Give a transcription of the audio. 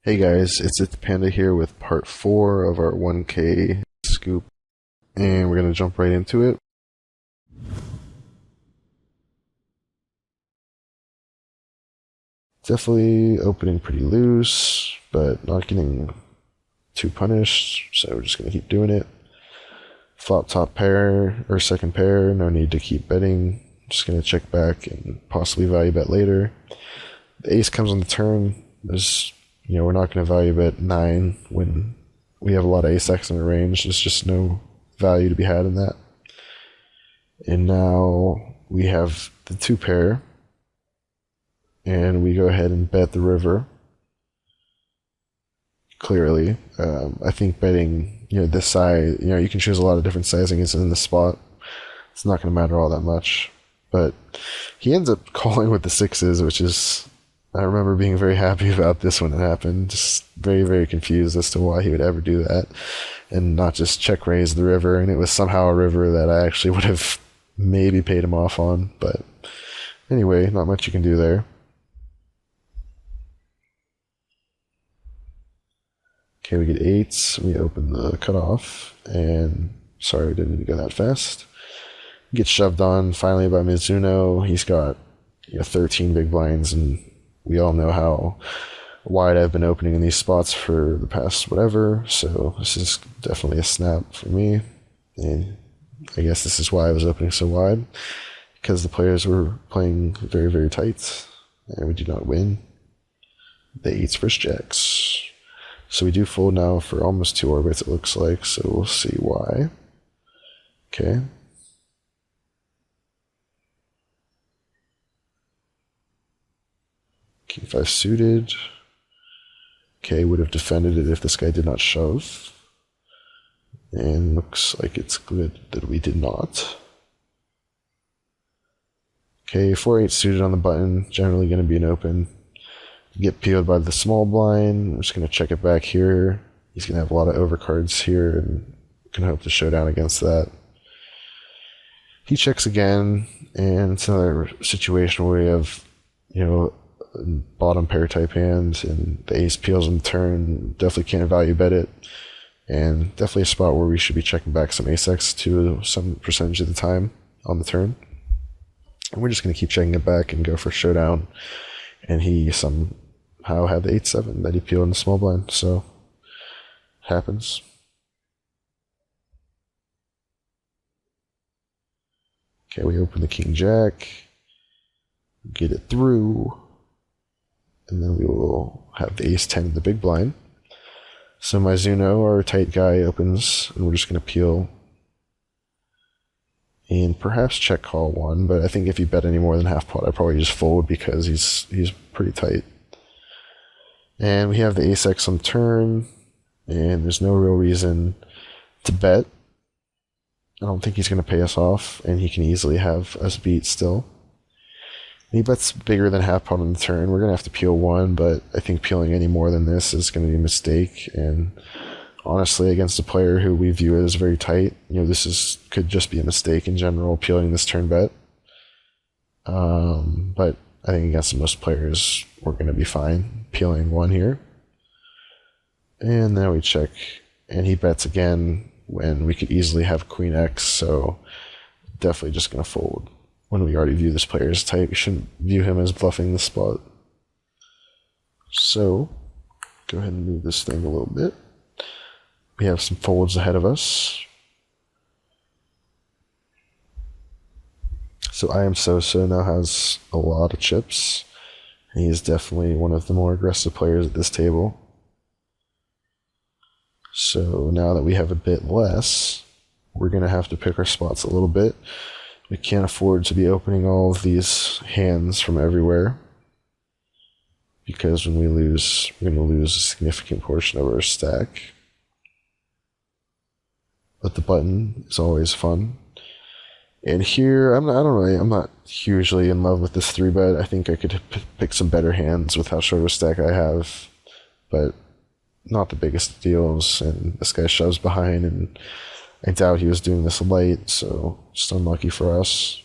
Hey guys, it's HITTHEPANDA here with part 4 of our 1K scoop, and we're going to jump right into it. Definitely opening pretty loose, but not getting too punished, so we're just going to keep doing it. Flop top pair, or second pair, no need to keep betting. Just going to check back and possibly value bet later. The ace comes on the turn. We're not going to value bet 9 when we have a lot of ace-x in the range. There's just no value to be had in that. And now we have the 2 pair, and we go ahead and bet the river. Clearly, I think betting, this size, you can choose a lot of different sizings in the spot. It's not going to matter all that much. But he ends up calling with the 6s, which is, I remember being very happy about this when it happened. Just very, very confused as to why he would ever do that and not just check raise the river. And it was somehow a river that I actually would have maybe paid him off on. But anyway, not much you can do there. Okay, we get 8s. We open the cutoff. And sorry, we didn't need to go that fast. Get shoved on finally by Mizuno. He's got 13 big blinds, and we all know how wide I've been opening in these spots for the past whatever, so this is definitely a snap for me. And I guess this is why I was opening so wide, because the players were playing very, very tight, and we did not win. The 8s versus jacks. So we do fold now for almost 2 orbits, it looks like, so we'll see why. Okay. King 5 suited. Okay, would have defended it if this guy did not shove. And looks like it's good that we did not. Okay, 4-8 suited on the button. Generally going to be an open. Get PO'd by the small blind. I'm just going to check it back here. He's going to have a lot of overcards here, and can hope to show down against that. He checks again, and it's another situation where we have, bottom pair type hands, and the ace peels on the turn. Definitely can't value bet it, and definitely a spot where we should be checking back some ace-x to some percentage of the time on the turn. And we're just going to keep checking it back and go for showdown. And he somehow had the 8-7 that he peeled in the small blind, so happens. Okay, we open the king jack, get it through. And then we will have the ace-10 in the big blind. So Mizuno, our tight guy, opens, and we're just going to peel. And perhaps check call 1, but I think if you bet any more than half pot, I'd probably just fold because he's pretty tight. And we have the ace-x on turn, and there's no real reason to bet. I don't think he's going to pay us off, and he can easily have us beat still. He bets bigger than half pot on the turn. We're going to have to peel 1, but I think peeling any more than this is going to be a mistake. And honestly, against a player who we view as very tight, this could just be a mistake in general, peeling this turn bet. But I think against most players, we're going to be fine peeling 1 here. And now we check, and he bets again when we could easily have Queen X, so definitely just going to fold. When we already view this player as tight, we shouldn't view him as bluffing the spot. So, go ahead and move this thing a little bit. We have some folds ahead of us. So I Am So now has a lot of chips. He is definitely one of the more aggressive players at this table. So now that we have a bit less, we're going to have to pick our spots a little bit. We can't afford to be opening all of these hands from everywhere, because when we lose, we're going to lose a significant portion of our stack. But the button is always fun. And here, I'm not hugely in love with this 3-bet. I think I could pick some better hands with how short of a stack I have, but not the biggest deals. And this guy shoves behind, and I doubt he was doing this late, so just unlucky for us.